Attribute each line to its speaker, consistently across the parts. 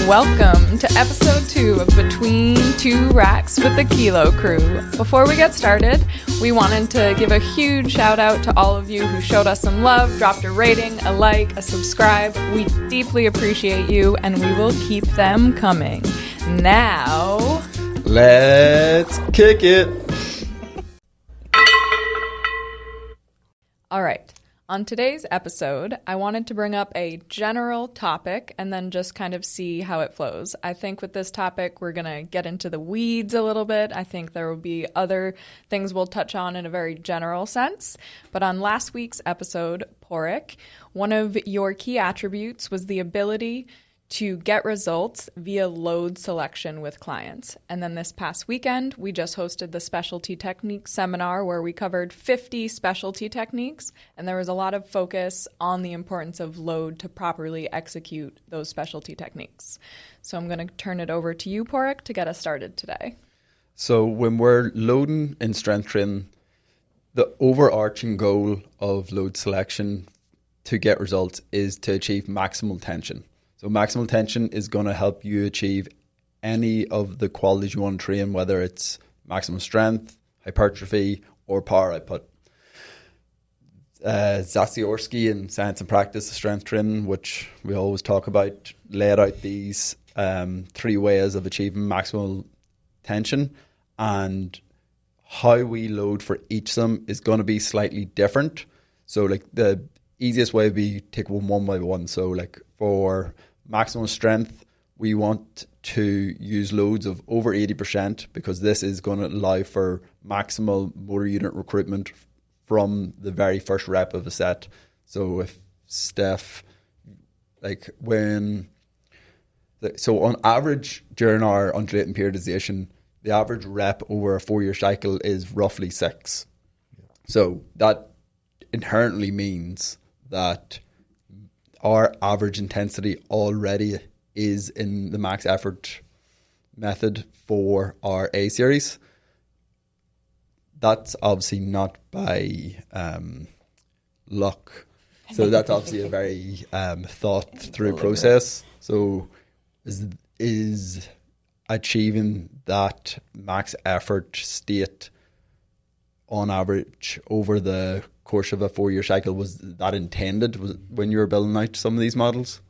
Speaker 1: Welcome to episode 2 of Between Two Racks with the Kilo Crew. Before we get started, we wanted to give a huge shout out to all of you who showed us some love, dropped a rating, a like, a subscribe. We deeply appreciate you, and we will keep them coming. Now,
Speaker 2: let's kick it.
Speaker 1: All right. On today's episode, I wanted to bring up a general topic and then just kind of see how it flows. I think with this topic, we're going to get into the weeds a little bit. I think there will be other things we'll touch on in a very general sense. But on last week's episode, Porrick, one of your key attributes was the ability to get results via load selection with clients. And then this past weekend, we just hosted the specialty techniques seminar where we covered 50 specialty techniques. And there was a lot of focus on the importance of load to properly execute those specialty techniques. So I'm going to turn it over to you, Porrick, to get us started today.
Speaker 2: So when we're loading in strength training, the overarching goal of load selection to get results is to achieve maximal tension. So maximal tension is going to help you achieve any of the qualities you want to train, whether it's maximum strength, hypertrophy, or power output. Zasiorski in Science and Practice of Strength Training, which we always talk about, laid out these 3 ways of achieving maximal tension, and how we load for each of them is going to be slightly different. So like the easiest way would be take one by one. So like for maximum strength, we want to use loads of over 80% because this is going to allow for maximal motor unit recruitment from the very first rep of a set. So if Steph, so on average during our undulating periodization, the average rep over a 4-year cycle is roughly 6. So that inherently means that our average intensity already is in the max effort method for our A series. That's obviously not by luck. So that's obviously a very thought through process. So is achieving that max effort state on average over the course of a 4-year cycle, was that intended when you were building out some of these models?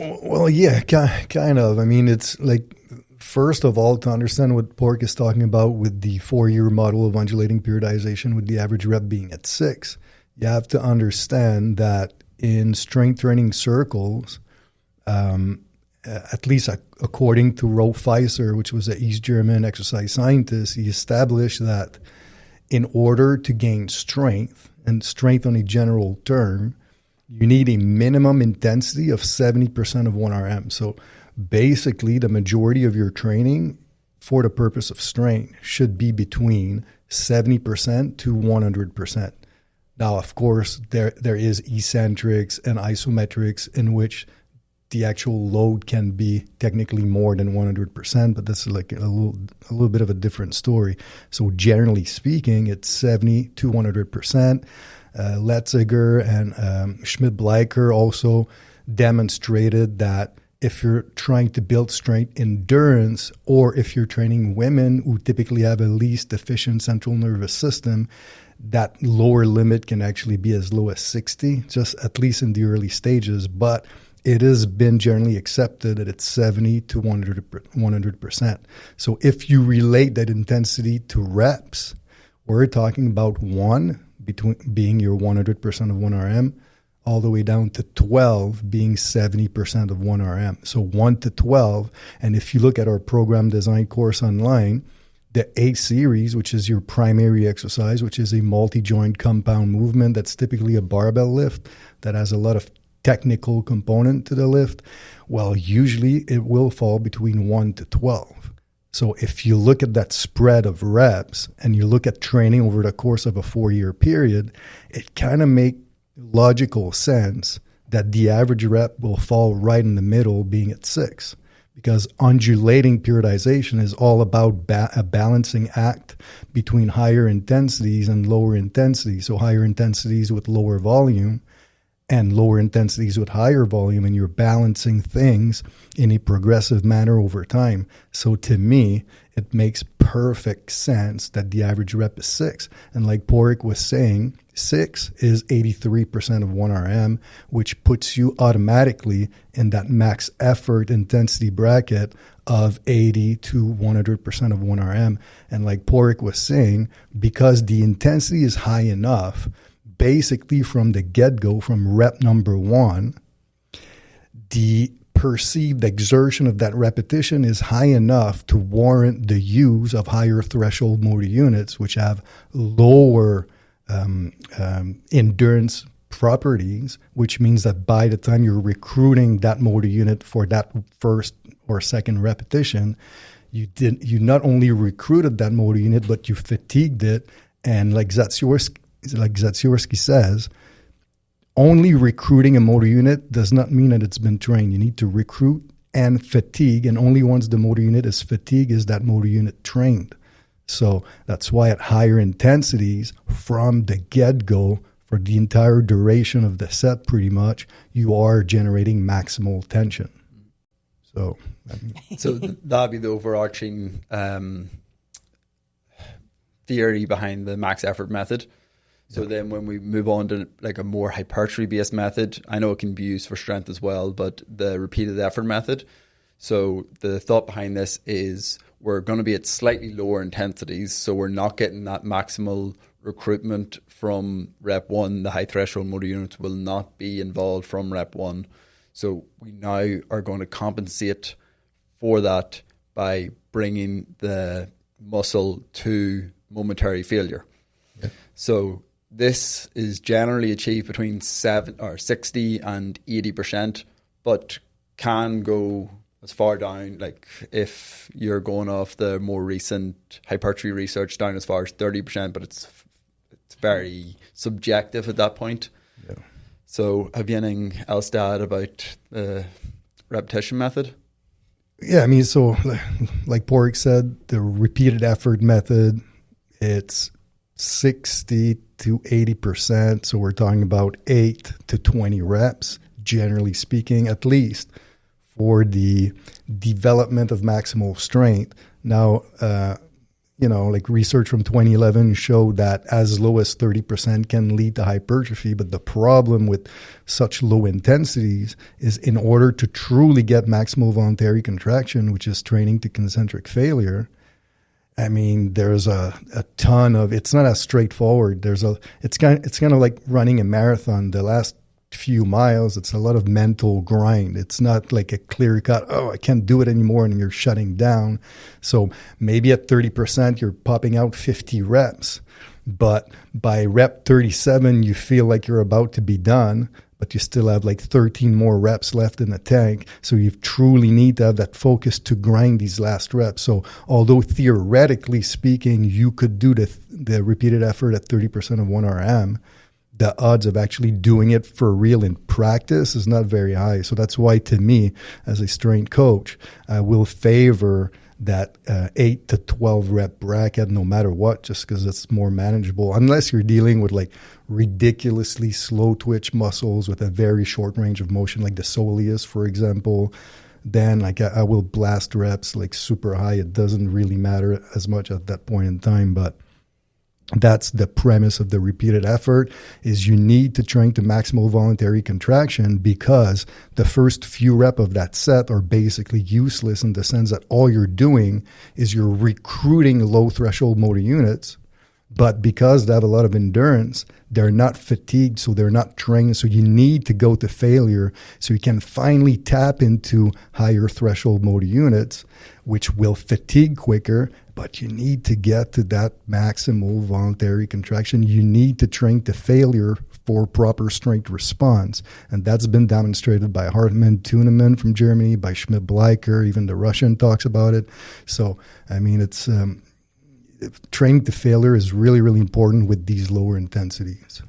Speaker 3: Well, yeah, kind of. I mean, it's like, first of all, to understand what Porrick is talking about with the 4-year model of undulating periodization with the average rep being at 6, you have to understand that in strength training circles, at least according to Rolf Feiser, which was an East German exercise scientist, he established that in order to gain strength, and strength on a general term, you need a minimum intensity of 70% of 1 RM. So basically, the majority of your training for the purpose of strength should be between 70% to 100%. Now, of course, there is eccentrics and isometrics in which the actual load can be technically more than 100%, but this is like a little bit of a different story. So generally speaking, it's 70 to 100%. Letziger and Schmidt-Bleicher also demonstrated that if you're trying to build strength endurance, or if you're training women who typically have a least efficient central nervous system, that lower limit can actually be as low as 60, just at least in the early stages. But it has been generally accepted that it's 70 to 100%. So if you relate that intensity to reps, we're talking about 1 between being your 100% of 1 RM, all the way down to 12 being 70% of 1 RM. So 1 to 12. And if you look at our program design course online, the A series, which is your primary exercise, which is a multi-joint compound movement that's typically a barbell lift that has a lot of technical component to the lift, well, usually it will fall between 1 to 12. So if you look at that spread of reps and you look at training over the course of a 4-year period, it kind of makes logical sense that the average rep will fall right in the middle, being at 6. Because undulating periodization is all about a balancing act between higher intensities and lower intensities. So higher intensities with lower volume and lower intensities with higher volume, and you're balancing things in a progressive manner over time. So to me, it makes perfect sense that the average rep is 6. And like Porrick was saying, 6 is 83% of 1RM, which puts you automatically in that max effort intensity bracket of 80 to 100% of 1RM. And like Porrick was saying, because the intensity is high enough, basically from the get-go, from rep number 1, the perceived exertion of that repetition is high enough to warrant the use of higher threshold motor units, which have lower endurance properties, which means that by the time you're recruiting that motor unit for that first or second repetition, you not only recruited that motor unit, but you fatigued it. And like Zatsiorsky says, only recruiting a motor unit does not mean that it's been trained. You need to recruit and fatigue, and only once the motor unit is fatigued is that motor unit trained. So that's why at higher intensities, from the get-go, for the entire duration of the set pretty much, you are generating maximal tension. So
Speaker 2: that'd be the overarching theory behind the max effort method. So then when we move on to like a more hypertrophy-based method, I know it can be used for strength as well, but the repeated effort method. So the thought behind this is we're going to be at slightly lower intensities, so we're not getting that maximal recruitment from rep 1. The high threshold motor units will not be involved from rep 1. So we now are going to compensate for that by bringing the muscle to momentary failure. Yeah. So this is generally achieved between 60 and 80%, but can go as far down, like if you're going off the more recent hypertrophy research, down as far as 30%, but it's very subjective at that point. Yeah. So have you anything else to add about the repetition method?
Speaker 3: Yeah, I mean, so like Porrick said, the repeated effort method, it's 60 to 80%. So we're talking about 8 to 20 reps, generally speaking, at least for the development of maximal strength. Now, like research from 2011 showed that as low as 30% can lead to hypertrophy. But the problem with such low intensities is in order to truly get maximal voluntary contraction, which is training to concentric failure, I mean, there's a ton of, it's not as straightforward. It's kind of like running a marathon. The last few miles, it's a lot of mental grind. It's not like a clear cut, oh, I can't do it anymore, and you're shutting down. So maybe at 30%, you're popping out 50 reps. But by rep 37, you feel like you're about to be done, but you still have like 13 more reps left in the tank. So you truly need to have that focus to grind these last reps. So although theoretically speaking, you could do the repeated effort at 30% of 1RM, the odds of actually doing it for real in practice is not very high. So that's why, to me, as a strength coach, I will favor that 8 to 12 rep bracket no matter what, just because it's more manageable, unless you're dealing with like ridiculously slow twitch muscles with a very short range of motion, like the soleus, for example. Then like I will blast reps like super high. It doesn't really matter as much at that point in time, but that's the premise of the repeated effort, is you need to train to maximal voluntary contraction, because the first few reps of that set are basically useless in the sense that all you're doing is you're recruiting low threshold motor units, but because they have a lot of endurance, they're not fatigued, so they're not trained. So you need to go to failure so you can finally tap into higher threshold motor units, which will fatigue quicker. But you need to get to that maximal voluntary contraction. You need to train to failure for proper strength response. And that's been demonstrated by Hartmann Tuneman from Germany, by Schmidt-Bleicher, even the Russian talks about it. So, I mean, it's training to failure is really, really important with these lower intensities.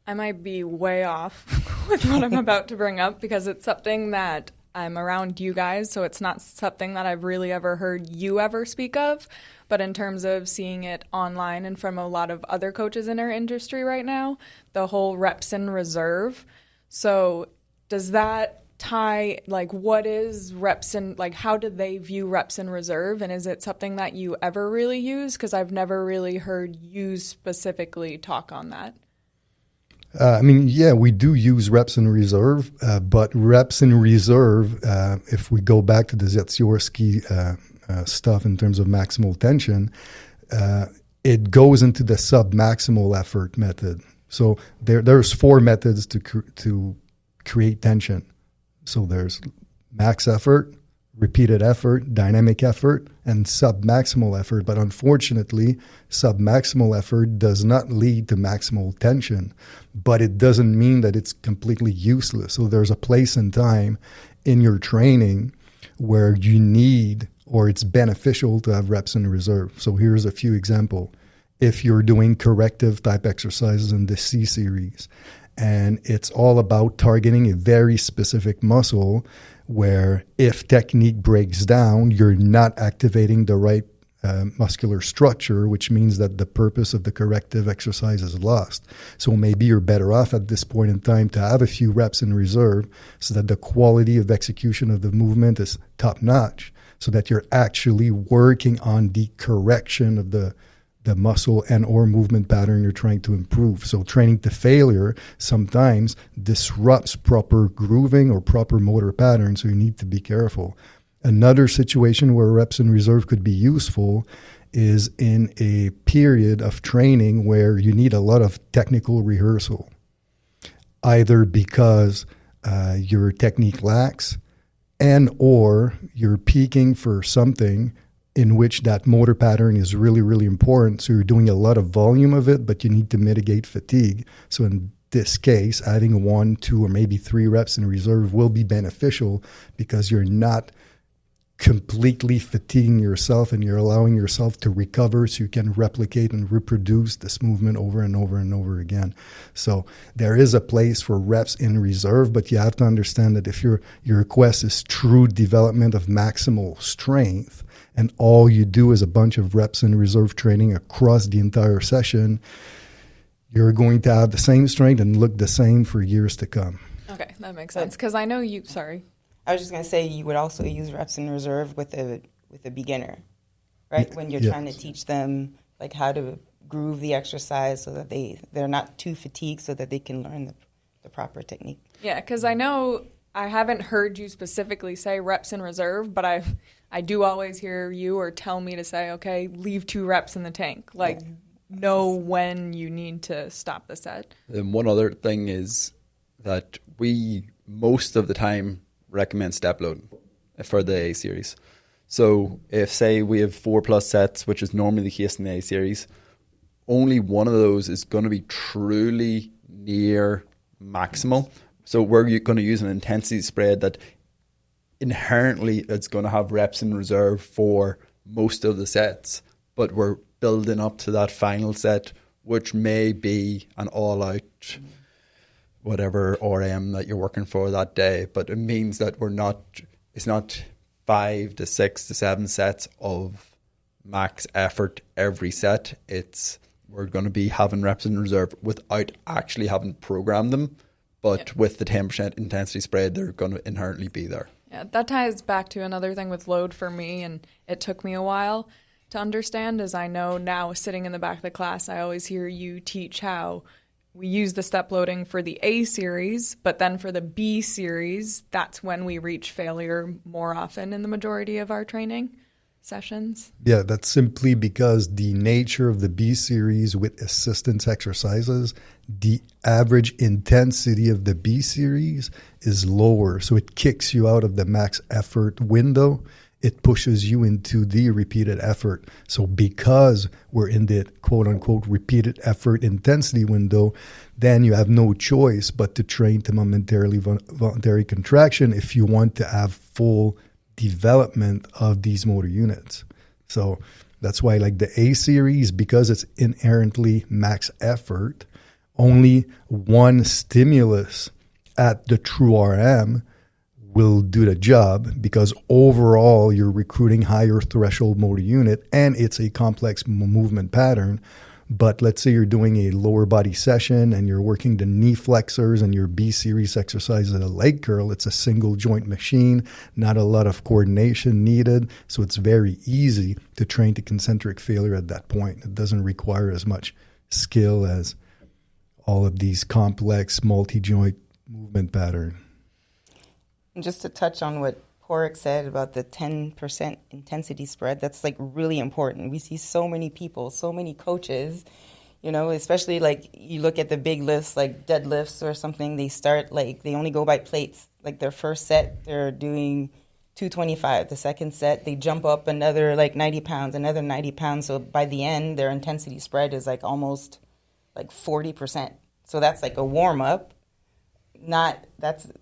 Speaker 1: I might be way off with what I'm about to bring up, because it's something that I'm around you guys, so it's not something that I've really ever heard you ever speak of. But in terms of seeing it online and from a lot of other coaches in our industry right now, the whole reps in reserve. So does that tie, like, what is reps in, like, how do they view reps in reserve? And is it something that you ever really use? Because I've never really heard you specifically talk on that.
Speaker 3: We do use reps in reserve, but reps in reserve, if we go back to the Zetsiorsky stuff in terms of maximal tension, it goes into the sub-maximal effort method. So there's 4 methods to create tension. So there's max effort, repeated effort, dynamic effort, and sub-maximal effort. But unfortunately, sub-maximal effort does not lead to maximal tension, but it doesn't mean that it's completely useless. So there's a place and time in your training where you need, or it's beneficial to have reps in reserve. So here's a few examples. If you're doing corrective type exercises in the C series, and it's all about targeting a very specific muscle where if technique breaks down, you're not activating the right muscular structure, which means that the purpose of the corrective exercise is lost. So maybe you're better off at this point in time to have a few reps in reserve so that the quality of execution of the movement is top notch, so that you're actually working on the correction of the muscle and or movement pattern you're trying to improve. So training to failure sometimes disrupts proper grooving or proper motor pattern, so you need to be careful. Another situation where reps in reserve could be useful is in a period of training where you need a lot of technical rehearsal, either because your technique lacks and or you're peaking for something in which that motor pattern is really, really important. So you're doing a lot of volume of it, but you need to mitigate fatigue. So in this case, adding 1, 2, or maybe 3 reps in reserve will be beneficial because you're not completely fatiguing yourself and you're allowing yourself to recover so you can replicate and reproduce this movement over and over and over again. So there is a place for reps in reserve, but you have to understand that if your request is true development of maximal strength, and all you do is a bunch of reps in reserve training across the entire session, you're going to have the same strength and look the same for years to come.
Speaker 1: Okay, that makes sense. Because I know you, sorry.
Speaker 4: I was just going to say you would also use reps in reserve with a beginner, right? When you're trying to teach them like how to groove the exercise so that they're not too fatigued so that they can learn the proper technique.
Speaker 1: Yeah, because I know I haven't heard you specifically say reps in reserve, but I do always hear you or tell me to say, okay, leave 2 reps in the tank. Like, know when you need to stop the set.
Speaker 2: And one other thing is that we, most of the time, recommend step loading for the A series. So if, say, we have 4+ sets, which is normally the case in the A series, only one of those is going to be truly near maximal. So we're going to use an intensity spread that inherently it's going to have reps in reserve for most of the sets, but we're building up to that final set, which may be an all-out whatever RM that you're working for that day. But it means that it's not 5 to 6 to 7 sets of max effort every set. We're going to be having reps in reserve without actually having programmed them. But with the 10% intensity spread, they're going to inherently be there.
Speaker 1: Yeah, that ties back to another thing with load for me, and it took me a while to understand, as I know now sitting in the back of the class, I always hear you teach how we use the step loading for the A series, but then for the B series, that's when we reach failure more often in the majority of our training sessions.
Speaker 3: Yeah, that's simply because the nature of the B series with assistance exercises, the average intensity of the B series is lower. So it kicks you out of the max effort window. It pushes you into the repeated effort. So because we're in the quote unquote repeated effort intensity window, then you have no choice but to train to momentarily voluntary contraction if you want to have full development of these motor units. So that's why like the A series, because it's inherently max effort, only one stimulus at the true RM will do the job, because overall you're recruiting higher threshold motor unit and it's a complex movement pattern. But let's say you're doing a lower body session and you're working the knee flexors and your B series exercise at a leg curl. It's a single joint machine, not a lot of coordination needed. So it's very easy to train to concentric failure at that point. It doesn't require as much skill as all of these complex multi-joint movement patterns.
Speaker 4: And just to touch on what Porrick said about the 10% intensity spread, that's like really important. We see so many people, so many coaches, you know, especially like you look at the big lifts like deadlifts or something, they start like, they only go by plates. Like their first set, they're doing 225. The second set, they jump up another like 90 pounds, another 90 pounds. So by the end, their intensity spread is like almost like 40%. So that's like a warm up.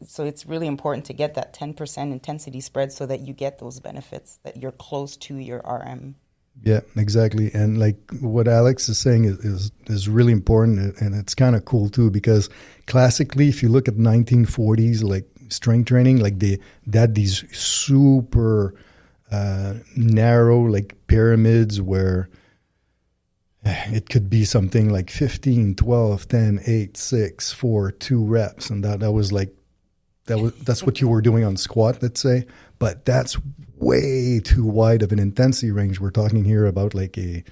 Speaker 4: So it's really important to get that 10% intensity spread so that you get those benefits, that you're close to your RM.
Speaker 3: Yeah, exactly. And like what Alex is saying is really important, and it's kind of cool too, because classically, if you look at 1940s, like strength training, like they had these super narrow like pyramids where it could be something like 15, 12, 10, 8, 6, 4, 2 reps. And that was like, that's what you were doing on squat, let's say. But that's way too wide of an intensity range. We're talking here about like a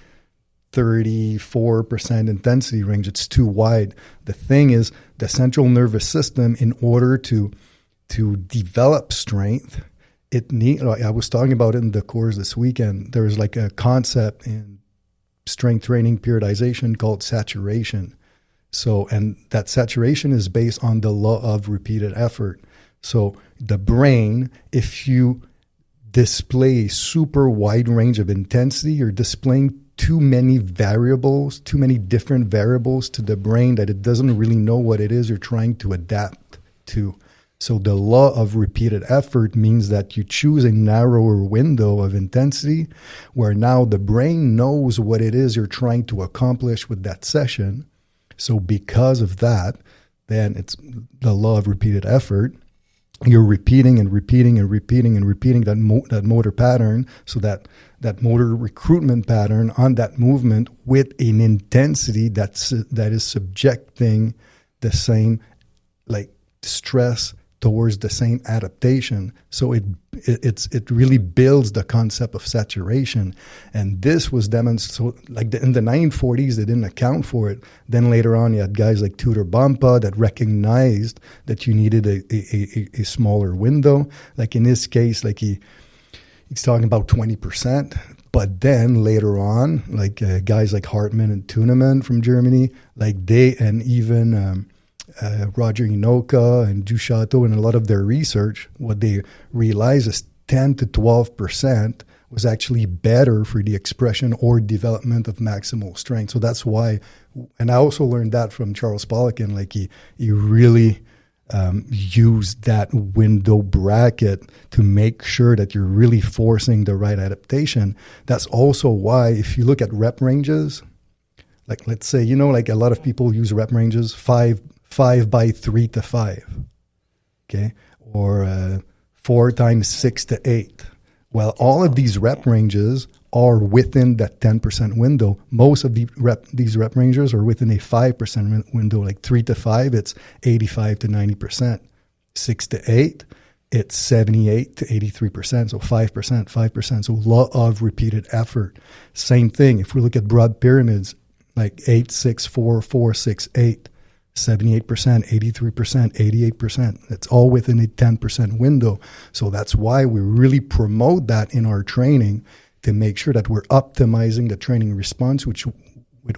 Speaker 3: 34% intensity range. It's too wide. The thing is, the central nervous system, in order to develop strength, I was talking about it in the course this weekend. There's like a concept in strength training periodization called saturation. So, and that saturation is based on the law of repeated effort. So the brain, if you display super wide range of intensity, you're displaying too many variables, too many different variables to the brain that it doesn't really know what it is you're trying to adapt to. So the law of repeated effort means that you choose a narrower window of intensity where now the brain knows what it is you're trying to accomplish with that session. So because of that, then it's the law of repeated effort. You're repeating and repeating and repeating and repeating that motor pattern, so that motor recruitment pattern on that movement with an intensity that is subjecting the same like stress towards the same adaptation. So it really builds the concept of saturation. And this was demonstrated, like in the 1940s, they didn't account for it. Then later on, you had guys like Tudor Bompa that recognized that you needed a smaller window. Like in this case, like he's talking about 20%. But then later on, like guys like Hartmann and Tuneman from Germany, like they, and even Roger Inoka and Duchateau and a lot of their research, what they realized is 10 to 12% was actually better for the expression or development of maximal strength. So that's why, and I also learned that from Charles Poliquin, like he really used that window bracket to make sure that you're really forcing the right adaptation. That's also why if you look at rep ranges, like let's say, you know, like a lot of people use rep ranges, 5 by 3 to 5, okay, or 4 times 6 to 8. Well, all of these rep ranges are within that 10% window. Most of these rep ranges are within a 5% window. Like 3 to 5, it's 85 to 90%. 6 to 8, it's 78 to 83%. So 5%. So law of repeated effort. Same thing. If we look at broad pyramids, like 8, 6, 4, 4, 6, 8. 78%, 83%, 88%. It's all within a 10% window. So that's why we really promote that in our training to make sure that we're optimizing the training response with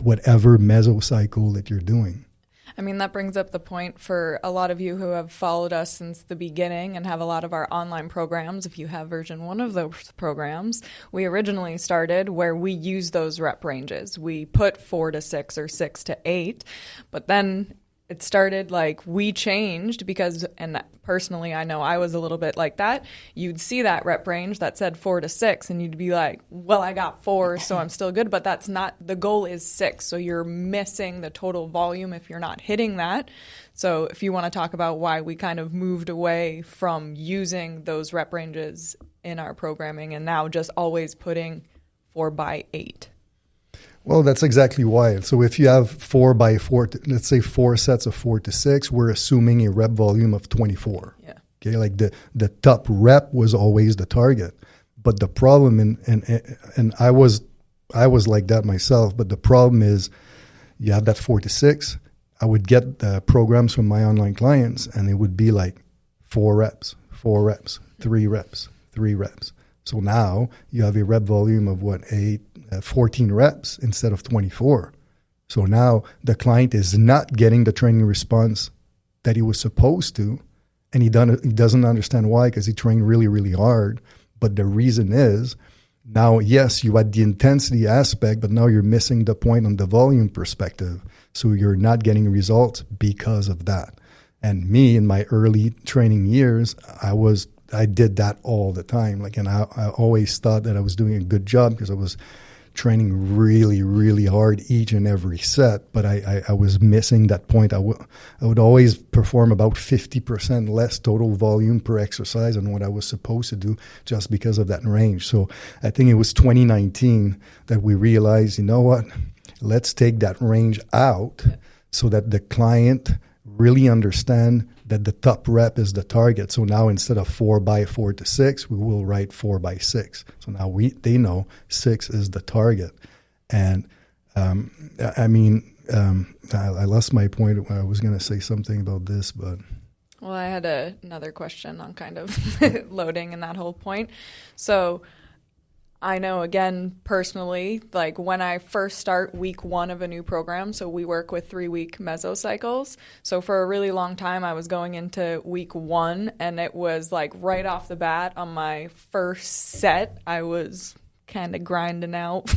Speaker 3: whatever mesocycle that you're doing.
Speaker 1: I mean, that brings up the point for a lot of you who have followed us since the beginning and have a lot of our online programs. If you have version 1 of those programs, we originally started where we use those rep ranges. We put 4 to 6 or 6 to 8, but then it started like we changed because, and personally, I know I was a little bit like that. You'd see that rep range that said 4 to 6 and you'd be like, well, I got 4, so I'm still good. But that's not, the goal is 6. So you're missing the total volume if you're not hitting that. So if you want to talk about why we kind of moved away from using those rep ranges in our programming and now just always putting 4 by 8.
Speaker 3: Well, that's exactly why. So if you have 4 by 4, let's say 4 sets of 4 to 6, we're assuming a rep volume of 24.
Speaker 1: Yeah.
Speaker 3: Okay, like the top rep was always the target. But the problem, and I was like that myself, but the problem is you have that 4 to 6. I would get the programs from my online clients, and it would be like 4 reps, 3 reps, 3 reps. So now you have a rep volume of 14 reps instead of 24. So now the client is not getting the training response that he was supposed to, and he doesn't understand why, because he trained really, really hard. But the reason is, now, yes, you had the intensity aspect, but now you're missing the point on the volume perspective. So you're not getting results because of that. And me, in my early training years, I did that all the time. Like, and I always thought that I was doing a good job because I was training really, really hard each and every set, but I was missing that point. I would always perform about 50% less total volume per exercise than what I was supposed to do, just because of that range. So I think it was 2019 that we realized, you know what, let's take that range out so that the client really understand that the top rep is the target. So now instead of 4 by 4 to 6, we will write 4 by 6. So now they know 6 is the target. And I lost my point. I was going to say something about this, but...
Speaker 1: Well, I had another question on kind of loading and that whole point. So I know, again, personally, like when I first start week 1 of a new program, so we work with 3-week mesocycles. So for a really long time, I was going into week 1, and it was like right off the bat on my first set, I was kind of grinding out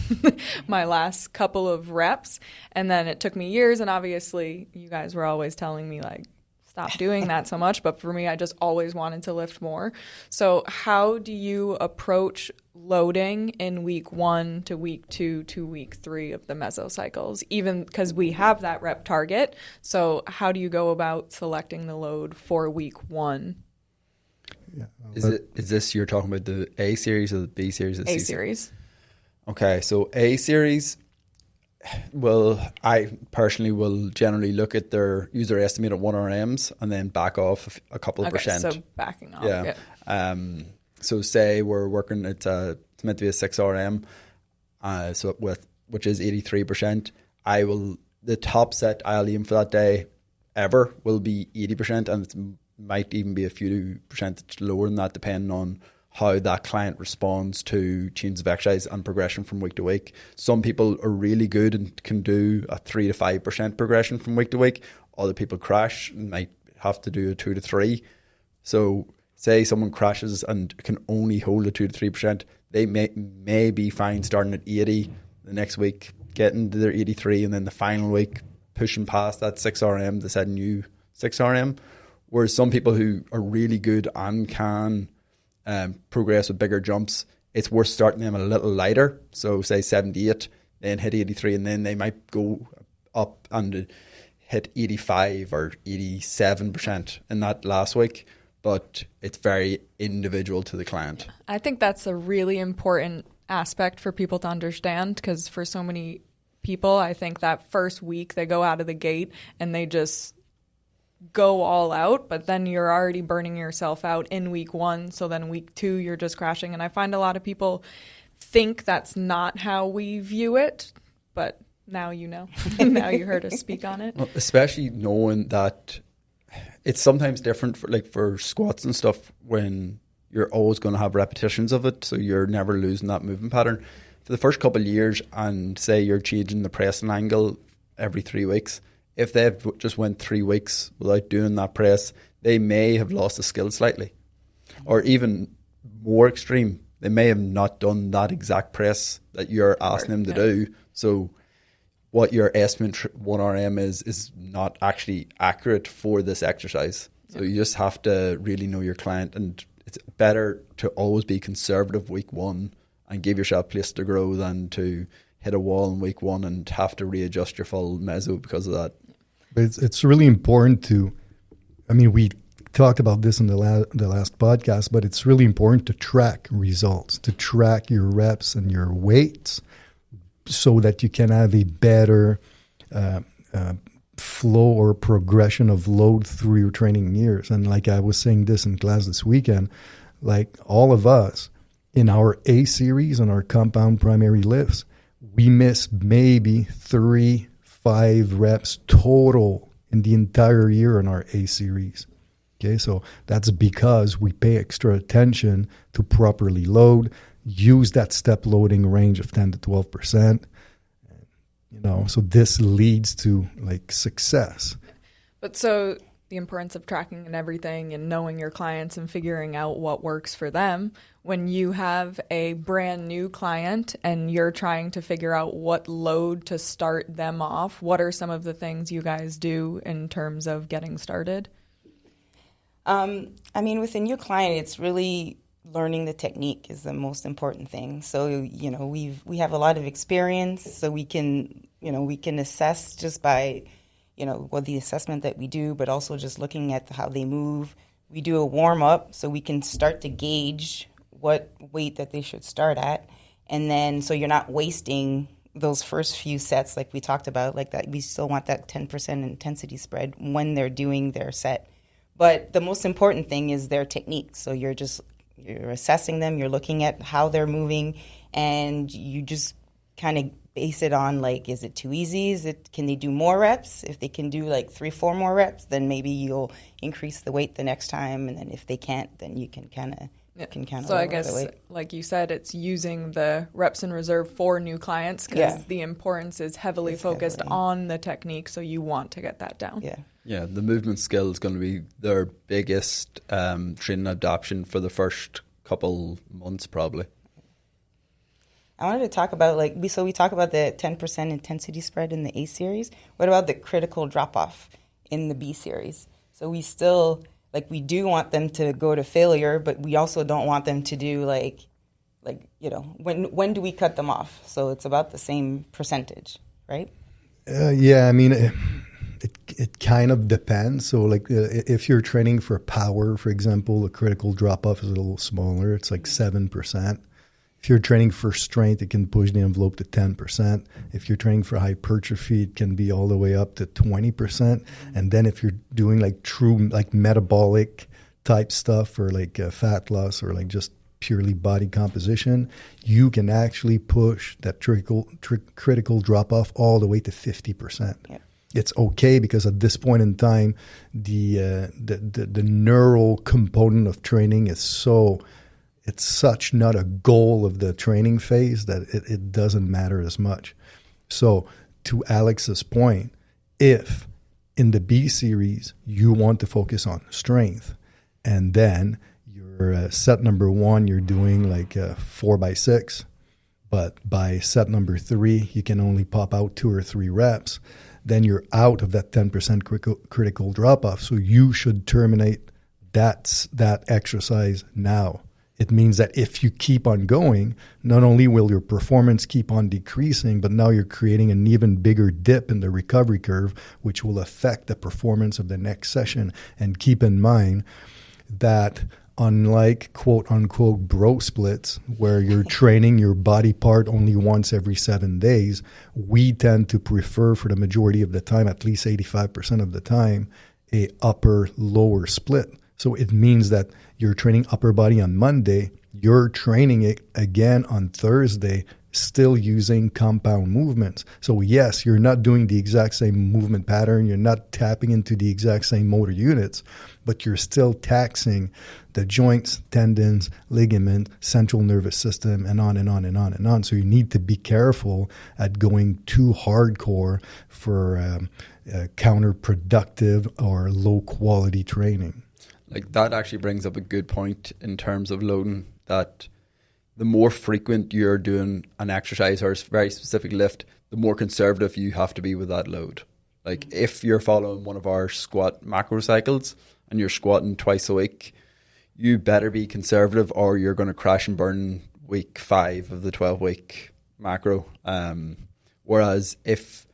Speaker 1: my last couple of reps. And then it took me years, and obviously you guys were always telling me like, stop doing that so much. But for me, I just always wanted to lift more. So how do you approach loading in week 1 to week 2 to week 3 of the mesocycles, even because we have that rep target? So how do you go about selecting the load for week 1?
Speaker 3: Yeah.
Speaker 2: Is this you're talking about the A series or the B series?
Speaker 1: A series.
Speaker 2: Okay, so A series, well, I personally will generally look at their user estimated 1RMs and then back off a couple of percent.
Speaker 1: So backing off.
Speaker 2: Yeah. So say we're working it's meant to be a 6RM, which is 83%. The top set I'll aim for that day ever will be 80%, and it might even be a few percentage lower than that, depending on how that client responds to changes of exercise and progression from week to week. Some people are really good and can do a 3 to 5% progression from week to week. Other people crash and might have to do a 2 to 3. So say someone crashes and can only hold a 2 to 3%, they may be fine starting at 80 the next week, getting to their 83, and then the final week pushing past that 6RM to set a new 6RM. Whereas some people who are really good and can progress with bigger jumps, it's worth starting them a little lighter. So say 78, then hit 83, and then they might go up and hit 85 or 87% in that last week. But it's very individual to the client.
Speaker 1: I think that's a really important aspect for people to understand, because for so many people, I think that first week they go out of the gate and they just go all out, but then you're already burning yourself out in week 1. So then week 2, you're just crashing. And I find a lot of people think that's not how we view it, but now you know. Now you heard us speak on it.
Speaker 2: Well, especially knowing that it's sometimes different for squats and stuff, when you're always going to have repetitions of it, so you're never losing that movement pattern. For the first couple of years, and say you're changing the pressing angle every 3 weeks, if they've just went 3 weeks without doing that press, they may have lost the skill slightly. Or even more extreme, they may have not done that exact press that you're asking them to do. So what your estimate 1RM is not actually accurate for this exercise. So you just have to really know your client, and it's better to always be conservative week 1 and give yourself place to grow than to hit a wall in week 1 and have to readjust your full meso because of that.
Speaker 3: It's really important to, we talked about this in the last podcast, but it's really important to track results, to track your reps and your weights so that you can have a better flow or progression of load through your training years. And like I was saying this in class this weekend, like all of us in our A series and our compound primary lifts, we miss maybe 3-5 reps total in the entire year in our A series. Okay, so that's because we pay extra attention to properly load, use that step loading range of 10 to 12%. So this leads to like success.
Speaker 1: But so the importance of tracking and everything and knowing your clients and figuring out what works for them. When you have a brand new client and you're trying to figure out what load to start them off, what are some of the things you guys do in terms of getting started?
Speaker 4: Within your client, it's really learning the technique is the most important thing. So, we have a lot of experience, so we can assess just by, the assessment that we do, but also just looking at how they move. We do a warm up so we can start to gauge what weight that they should start at. And then, so you're not wasting those first few sets like we talked about, like that. We still want that 10% intensity spread when they're doing their set. But the most important thing is their technique. So you're assessing them, you're looking at how they're moving, and you just kind of base it on, like, is it too easy? Can they do more reps? If they can do like 3-4 more reps, then maybe you'll increase the weight the next time. And then if they can't, then you can kind of
Speaker 1: So I guess, like you said, it's using the reps in reserve for new clients because the importance is heavily focused on the technique. So you want to get that down.
Speaker 2: Yeah, the movement skill is going to be their biggest training adoption for the first couple months, probably.
Speaker 4: I wanted to talk about, we talk about the 10% intensity spread in the A series. What about the critical drop-off in the B series? So we still, we do want them to go to failure, but we also don't want them to do, when do we cut them off? So it's about the same percentage, right?
Speaker 3: It kind of depends. So, if you're training for power, for example, the critical drop-off is a little smaller. It's 7%. If you're training for strength, it can push the envelope to 10%. If you're training for hypertrophy, it can be all the way up to 20%. And then if you're doing true metabolic type stuff or fat loss or just purely body composition, you can actually push that critical drop-off all the way to 50%. Yeah. It's okay because at this point in time, the neural component of training is it's such not a goal of the training phase that it doesn't matter as much. So to Alex's point, if in the B series you want to focus on strength and then your set number 1, you're doing 4x6, but by set number 3, you can only pop out 2 or 3 reps, then you're out of that 10% critical drop-off. So you should terminate that exercise now. It means that if you keep on going, not only will your performance keep on decreasing, but now you're creating an even bigger dip in the recovery curve, which will affect the performance of the next session. And keep in mind that unlike quote-unquote bro splits, where you're training your body part only once every 7 days, we tend to prefer for the majority of the time, at least 85% of the time, a upper-lower split. So it means that you're training upper body on Monday, you're training it again on Thursday, still using compound movements. So yes, you're not doing the exact same movement pattern, you're not tapping into the exact same motor units, but you're still taxing the joints, tendons, ligament, central nervous system, and on and on and on and on. So you need to be careful at going too hardcore for counterproductive or low quality training.
Speaker 2: That actually brings up a good point in terms of loading, that the more frequent you're doing an exercise or a very specific lift, the more conservative you have to be with that load. If you're following one of our squat macro cycles and you're squatting twice a week, you better be conservative or you're going to crash and burn week 5 of the 12-week macro. Whereas if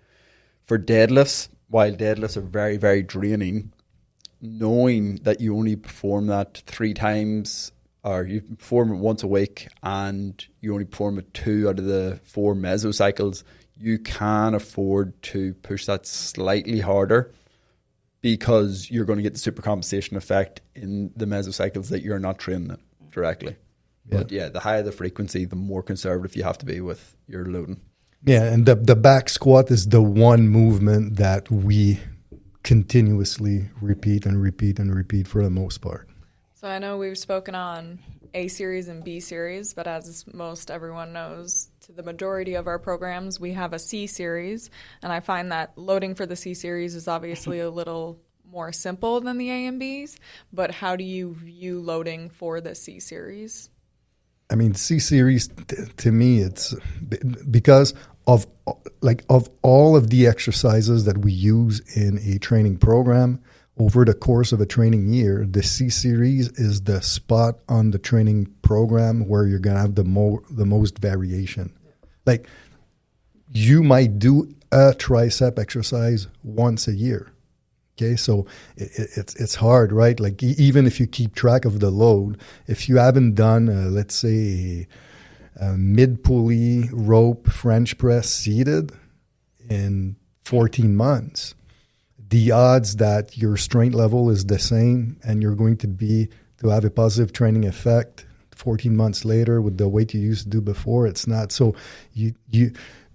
Speaker 2: for deadlifts, while deadlifts are very, very draining, knowing that you only perform that 3 times or you perform it once a week and you only perform it 2 out of the 4 mesocycles, you can afford to push that slightly harder because you're going to get the supercompensation effect in the mesocycles that you're not training it directly. Yeah. But yeah, the higher the frequency, the more conservative you have to be with your loading.
Speaker 3: Yeah, and the back squat is the one movement that we continuously repeat and repeat and repeat for the most part.
Speaker 1: So I know we've spoken on A series and B series, but as most everyone knows, to the majority of our programs, we have a C series. And I find that loading for the C series is obviously a little more simple than the A and Bs. But how do you view loading for the C series?
Speaker 3: I mean, C series, to me, it's because of all of the exercises that we use in a training program over the course of a training year, the C series is the spot on the training program where you're going to have the most variation. Like, you might do a tricep exercise once a year. Okay, so it's hard, right? Like, even if you keep track of the load, if you haven't done, let's say, a mid-pulley rope French press seated in 14 months, the odds that your strength level is the same and you're going to have a positive training effect 14 months later with the weight you used to do before, it's not. So you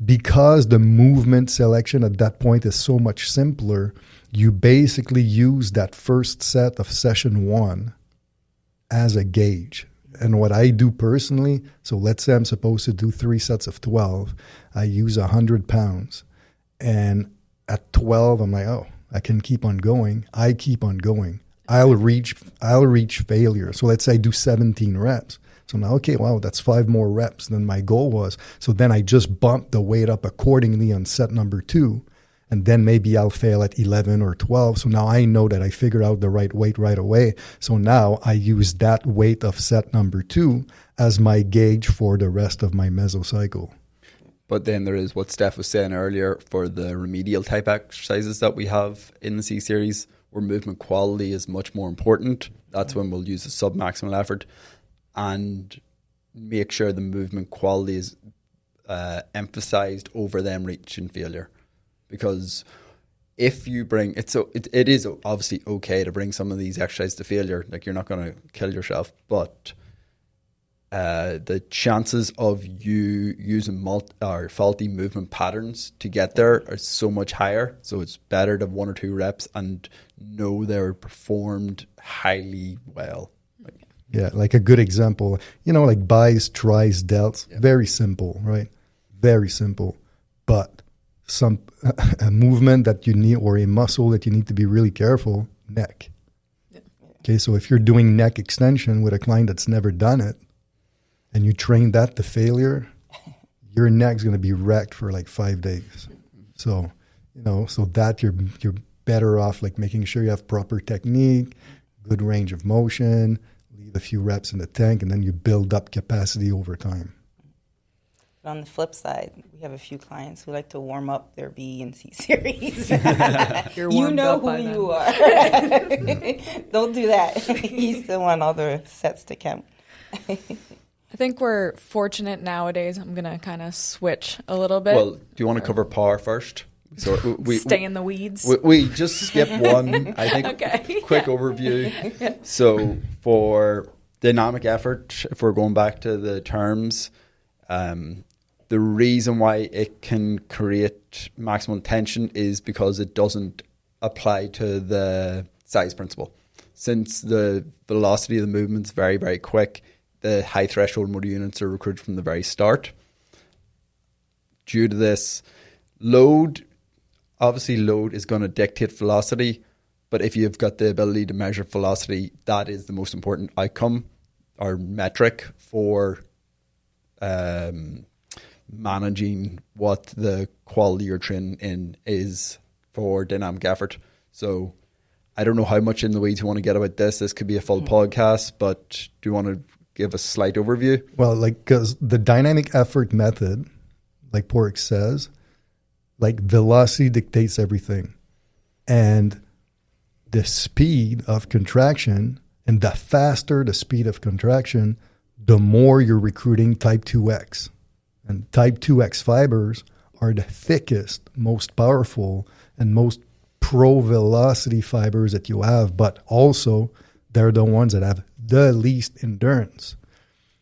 Speaker 3: because the movement selection at that point is so much simpler, you basically use that first set of session 1 as a gauge. And what I do personally, so let's say I'm supposed to do 3 sets of 12, I use 100 pounds. And at 12, I'm like, oh, I can keep on going. I keep on going. I'll reach failure. So let's say I do 17 reps. So now, okay, wow, that's 5 more reps than my goal was. So then I just bump the weight up accordingly on set number 2. And then maybe I'll fail at 11 or 12. So now I know that I figured out the right weight right away. So now I use that weight of set number 2 as my gauge for the rest of my mesocycle.
Speaker 2: But then there is what Steph was saying earlier for the remedial type exercises that we have in the C series, where movement quality is much more important. That's when we'll use a sub-maximal effort and make sure the movement quality is emphasized over them reaching failure. Because if you bring it is obviously okay to bring some of these exercises to failure. Like, you're not going to kill yourself, but the chances of you using faulty movement patterns to get there are so much higher. So it's better to have 1 or 2 reps and know they're performed highly well.
Speaker 3: Yeah, like a good example, like bis, tris, delts, very simple, right? Very simple, but a movement that you need, or a muscle that you need to be really careful, neck. Yeah. Okay, so if you're doing neck extension with a client that's never done it, and you train that to failure, your neck's going to be wrecked for like 5 days. So, so that you're better off like making sure you have proper technique, good range of motion, leave a few reps in the tank, and then you build up capacity over time.
Speaker 4: But on the flip side, we have a few clients who like to warm up their B and C series. You know who you are. Don't do that. You still want all the sets to count.
Speaker 1: I think we're fortunate nowadays. I'm going to kind of switch a little bit.
Speaker 2: Well, do you want to cover power first? So
Speaker 1: stay in the weeds.
Speaker 2: We just skip one, I think.
Speaker 1: Okay.
Speaker 2: Quick overview. Yeah. So for dynamic effort, if we're going back to the terms, the reason why it can create maximum tension is because it doesn't apply to the size principle. Since the velocity of the movement is very, very quick, the high threshold motor units are recruited from the very start. Due to this, load is going to dictate velocity, but if you've got the ability to measure velocity, that is the most important outcome or metric for managing what the quality you're training in is for dynamic effort. So I don't know how much in the weeds you want to get about this. This could be a full podcast, but do you want to give a slight overview?
Speaker 3: Well, because the dynamic effort method, like Pork says, velocity dictates everything. And the speed of contraction And the faster the speed of contraction, the more you're recruiting type 2X. And type 2X fibers are the thickest, most powerful, and most pro-velocity fibers that you have, but also they're the ones that have the least endurance.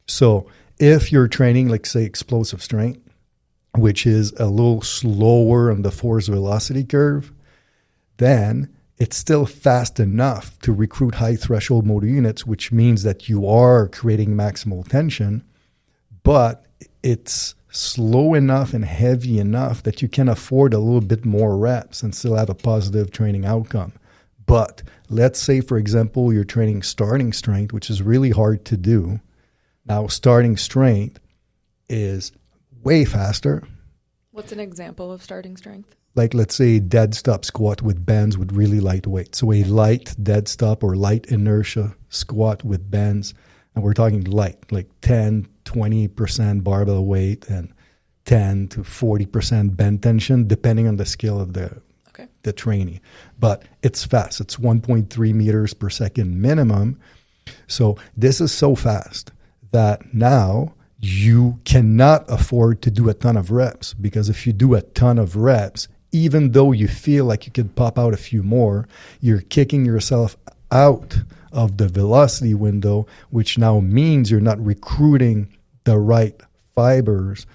Speaker 3: So if you're training, like say, explosive strength, which is a little slower on the force velocity curve, then it's still fast enough to recruit high threshold motor units, which means that you are creating maximal tension, but it's slow enough and heavy enough that you can afford a little bit more reps and still have a positive training outcome. But let's say, for example, you're training starting strength, which is really hard to do. Now, starting strength is way faster.
Speaker 1: What's an example of starting strength?
Speaker 3: Like, let's say dead stop squat with bands with really light weight. So a light dead stop or light inertia squat with bands. And we're talking light, like 10, 20% barbell weight and 10 to 40% bend tension, depending on the skill of the trainee. But it's fast. It's 1.3 meters per second minimum. So this is so fast that now you cannot afford to do a ton of reps, because if you do a ton of reps, even though you feel like you could pop out a few more, you're kicking yourself out of the velocity window, which now means you're not recruiting the right fibers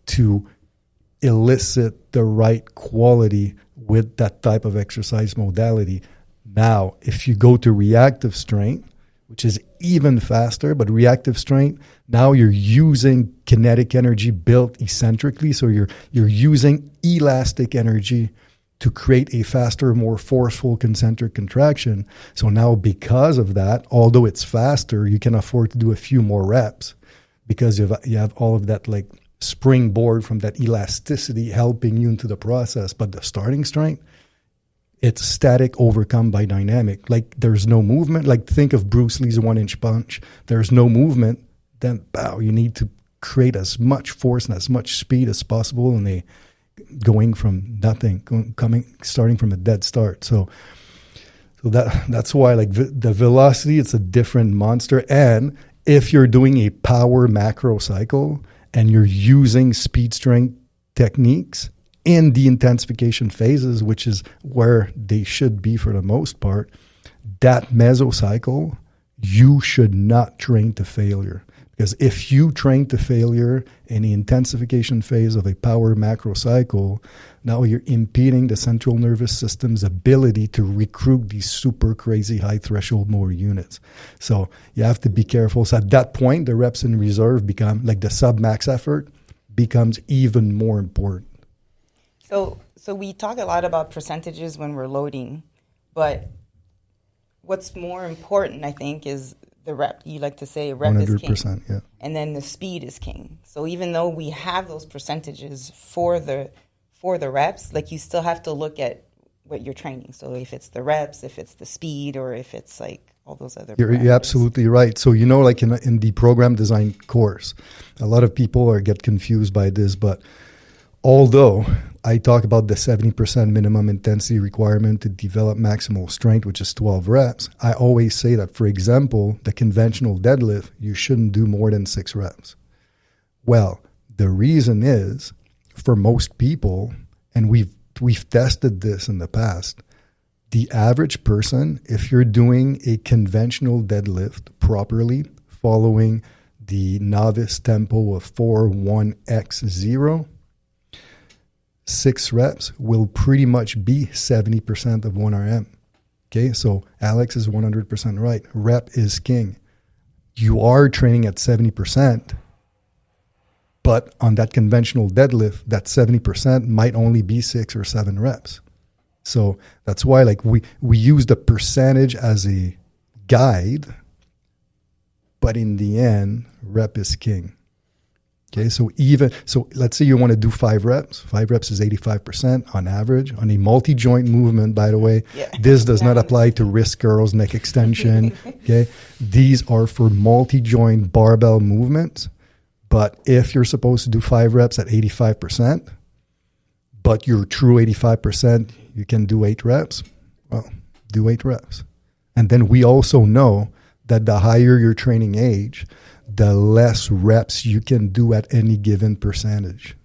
Speaker 3: to elicit the right quality with that type of exercise modality. Now, if you go to reactive strength, which is even faster, but reactive strength, now you're using kinetic energy built eccentrically. So you're using elastic energy to create a faster, more forceful concentric contraction. So now because of that, although it's faster, you can afford to do a few more reps because you have all of that like springboard from that elasticity helping you into the process. But the starting strength, it's static overcome by dynamic. Like there's no movement. Like think of Bruce Lee's 1-inch punch. There's no movement. Then bow, you need to create as much force and as much speed as possible. And going from nothing, starting from a dead start. So that's why like the velocity, it's a different monster. And if you're doing a power macro cycle and you're using speed strength techniques in the intensification phases, which is where they should be for the most part, that mesocycle, you should not train to failure. Because if you train to failure in the intensification phase of a power macro cycle, now you're impeding the central nervous system's ability to recruit these super crazy high threshold motor units. So you have to be careful. So at that point, the reps in reserve become, like the sub-max effort becomes even more important.
Speaker 4: So we talk a lot about percentages when we're loading, but what's more important, I think, is the rep. You like to say rep is king.
Speaker 3: Yeah.
Speaker 4: And then the speed is king. So even though we have those percentages for the reps, like you still have to look at what you're training. So if it's the reps, if it's the speed, or if it's like all those other
Speaker 3: You're absolutely right. So, like in the program design course, a lot of people get confused by this, but although I talk about the 70% minimum intensity requirement to develop maximal strength, which is 12 reps, I always say that, for example, the conventional deadlift, you shouldn't do more than 6 reps. Well, the reason is, for most people, and we've tested this in the past, the average person, if you're doing a conventional deadlift properly, following the novice tempo of 4-1-X-0, 6 reps will pretty much be 70% of 1 RM. Okay, so Alex is 100% right. Rep is king. You are training at 70%, but on that conventional deadlift, that 70% might only be 6 or 7 reps. So that's why like we use the percentage as a guide, but in the end, rep is king. Okay, so let's say you want to do 5 reps. 5 reps is 85% on average on a multi-joint movement, by the way. Yeah. This does not apply to wrist curls, neck extension. Okay, these are for multi-joint barbell movements. But if you're supposed to do 5 reps at 85%, but your true 85%, you can do 8 reps, well, do 8 reps. And then we also know that the higher your training age, the less reps you can do at any given percentage.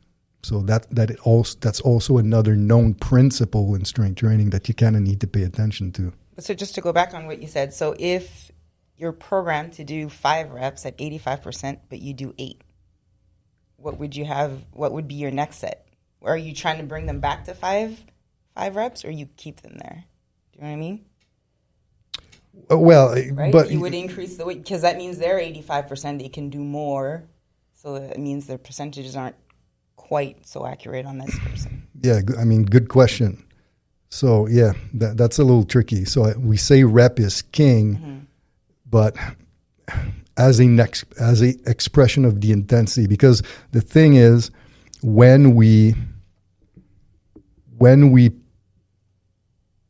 Speaker 3: So that's also another known principle in strength training that you kind of need to pay attention to.
Speaker 4: So just to go back on what you said, so if you're programmed to do 5 reps at 85%, but you do 8, what would be your next set? Are you trying to bring them back to 5 reps, or you keep them there? Do you know what I mean?
Speaker 3: Well,
Speaker 4: right?
Speaker 3: but
Speaker 4: you would increase the weight, because that means they're 85%, they can do more. So that means their percentages aren't quite so accurate on this person.
Speaker 3: Yeah, I mean, good question. So yeah, that's a little tricky. So we say rep is king, but as a expression of the intensity, because the thing is, when we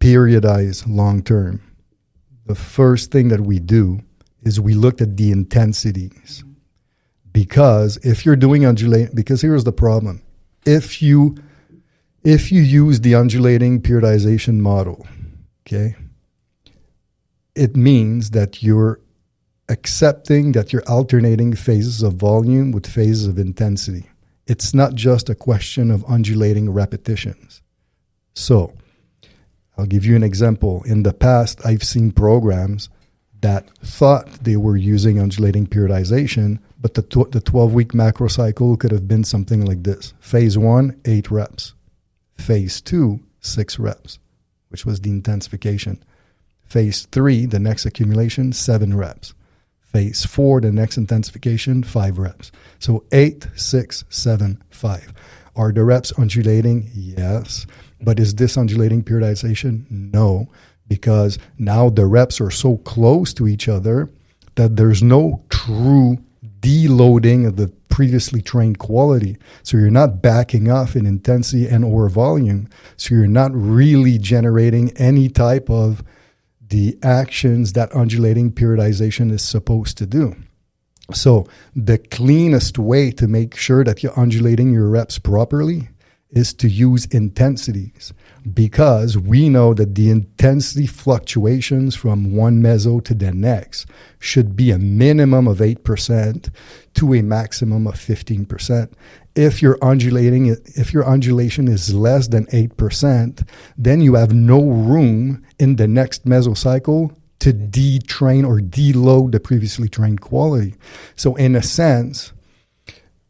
Speaker 3: periodize long term, the first thing that we do is we look at the intensities. Because if you're doing undulating, because here's the problem. If you use the undulating periodization model, okay, it means that you're accepting that you're alternating phases of volume with phases of intensity. It's not just a question of undulating repetitions. So I'll give you an example. In the past, I've seen programs that thought they were using undulating periodization, but the 12-week macro cycle could have been something like this. Phase 1, 8 reps. Phase 2, 6 reps, which was the intensification. Phase 3, the next accumulation, 7 reps. Phase 4, the next intensification, 5 reps. So 8, 6, 7, 5. Are the reps undulating? Yes. But is this undulating periodization? No. Because now the reps are so close to each other that there's no true deloading of the previously trained quality. So you're not backing off in intensity and or volume. So you're not really generating any type of the actions that undulating periodization is supposed to do. So the cleanest way to make sure that you're undulating your reps properly is to use intensities, because we know that the intensity fluctuations from one meso to the next should be a minimum of 8% to a maximum of 15%. If your undulation is less than 8%, then you have no room in the next mesocycle to detrain or deload the previously trained quality. So in a sense,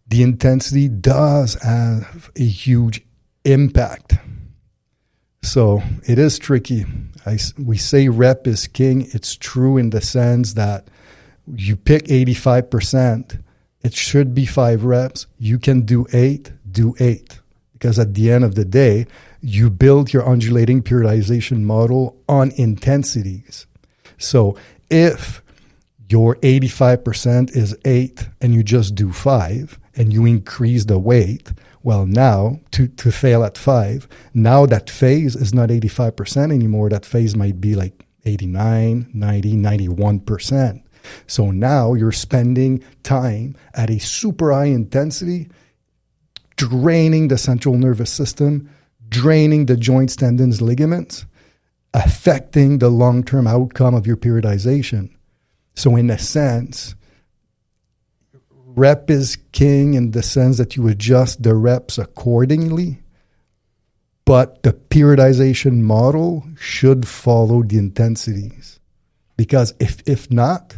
Speaker 3: the intensity does have a huge impact. So it is tricky. We say rep is king. It's true in the sense that you pick 85%. It should be 5 reps. You can do 8, do 8. Because at the end of the day, you build your undulating periodization model on intensities. So if your 85% is 8 and you just do 5 and you increase the weight, well, now to fail at 5, now that phase is not 85% anymore. That phase might be like 89, 90, 91%. So now you're spending time at a super high intensity, draining the central nervous system, draining the joints, tendons, ligaments, affecting the long-term outcome of your periodization. So in a sense, rep is king in the sense that you adjust the reps accordingly, but the periodization model should follow the intensities. Because if not,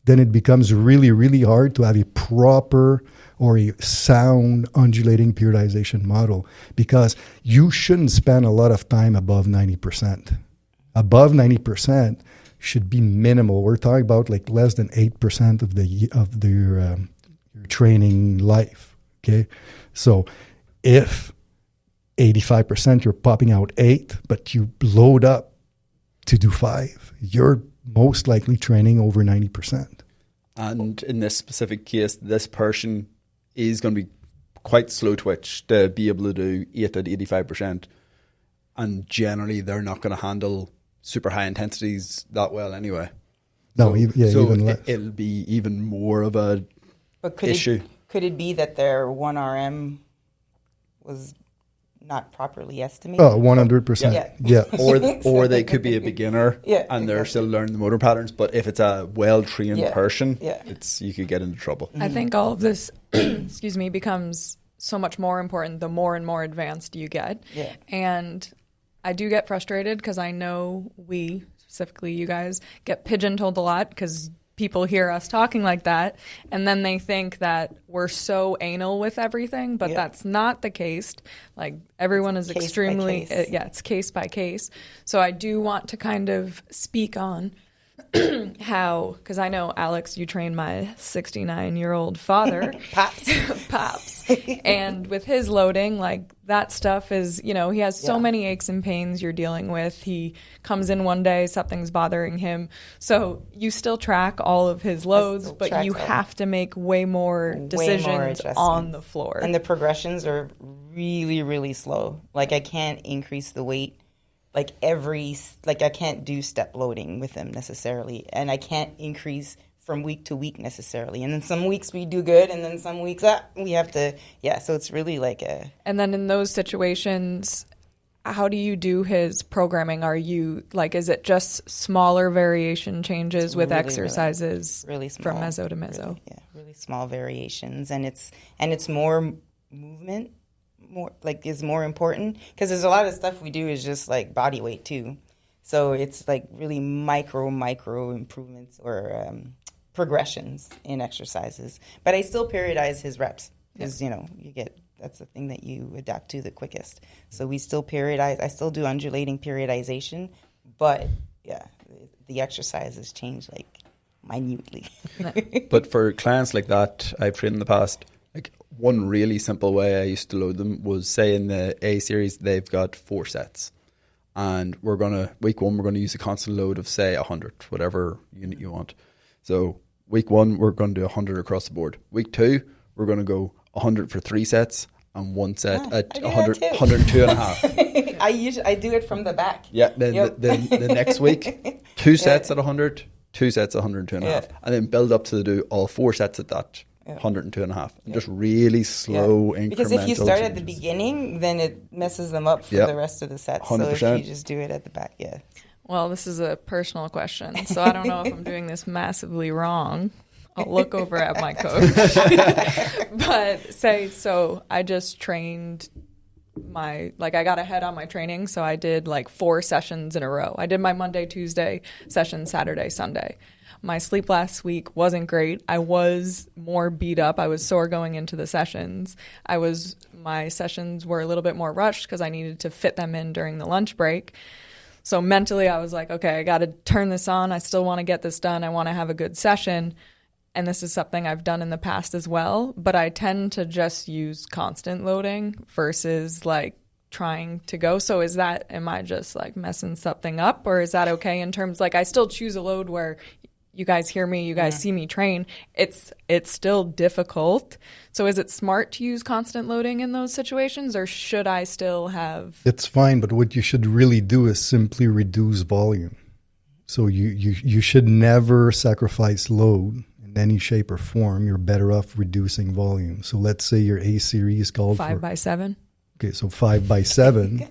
Speaker 3: then it becomes really, really hard to have a proper or a sound undulating periodization model, because you shouldn't spend a lot of time above 90%. Above 90% should be minimal. We're talking about like less than 8% of your training life. Okay, so if 85% you're popping out 8, but you load up to do 5, you're most likely training over 90%.
Speaker 2: And in this specific case, this person is going to be quite slow twitch to be able to do 8 at 85%. And generally, they're not going to handle super high intensities that well anyway.
Speaker 3: No, even less.
Speaker 2: It'll be even more of a issue.
Speaker 4: Could it be that their 1RM was not properly estimated.
Speaker 3: Oh, 100%. Yeah.
Speaker 2: Or they could be a beginner and they're
Speaker 4: exactly.
Speaker 2: still learning the motor patterns. But if it's a well-trained person,
Speaker 4: Yeah.
Speaker 2: you could get into trouble.
Speaker 1: I think all of this, excuse me, becomes so much more important the more and more advanced you get.
Speaker 4: Yeah.
Speaker 1: And I do get frustrated because I know we, specifically you guys, get pigeonholed a lot because people hear us talking like that and then they think that we're so anal with everything, but that's not the case. Like everyone is extremely, it's case by case. So I do want to kind of speak on how, because I know, Alex, you trained my 69-year-old father. Pops. And with his loading, like that stuff is, he has so many aches and pains you're dealing with. He comes in one day, something's bothering him. So you still track all of his loads, but you have to make way more decisions on the floor.
Speaker 4: And the progressions are really, really slow. Like I can't increase the weight. I can't do step loading with him necessarily, and I can't increase from week to week necessarily. And then some weeks we do good, and then some weeks we have to, so it's really like a...
Speaker 1: And then in those situations, how do you do his programming? Are you, is it just smaller variation changes with exercises
Speaker 4: really small,
Speaker 1: from meso to meso?
Speaker 4: Really small variations, and it's more movement. Is more important because there's a lot of stuff we do is just like body weight too, so it's like really micro improvements or progressions in exercises. But I still periodize his reps because that's the thing that you adapt to the quickest. So we still periodize. I still do undulating periodization, but the exercises change like minutely.
Speaker 2: But for clients like that I've trained in the past, like one really simple way I used to load them was, say in the A series they've got 4 sets, and week 1 we're gonna use a constant load of say 100, whatever unit you want. So week 1 we're gonna do 100 across the board. Week 2 we're gonna go 100 for 3 sets and 1 set at 100, 102 and a half.
Speaker 4: I do it from the back.
Speaker 2: Yeah. Then the next week 2 sets at 100, 2 sets at 102 and a half, and then build up to do all 4 sets at that. 102 and a half. And just really slow incremental
Speaker 4: Because if you start
Speaker 2: changes.
Speaker 4: at the beginning, then it messes them up for the rest of the sets.
Speaker 2: 100%.
Speaker 4: So if you just do it at the back,
Speaker 1: Well, this is a personal question, so I don't know if I'm doing this massively wrong. I'll look over at my coach. But so I just trained I got ahead on my training, so I did 4 sessions in a row. I did my Monday, Tuesday session, Saturday, Sunday. My sleep last week wasn't great. I was more beat up. I was sore going into the sessions. My sessions were a little bit more rushed because I needed to fit them in during the lunch break. So mentally I was like, okay, I got to turn this on. I still want to get this done. I want to have a good session. And this is something I've done in the past as well. But I tend to just use constant loading versus trying to go. So am I just messing something up, or is that okay in terms I still choose a load where you guys hear me, you guys see me train. It's still difficult. So is it smart to use constant loading in those situations, or should I still have...
Speaker 3: It's fine, but what you should really do is simply reduce volume. So you should never sacrifice load in any shape or form. You're better off reducing volume. So let's say your A series called
Speaker 1: 5x7.
Speaker 3: Okay, so 5x7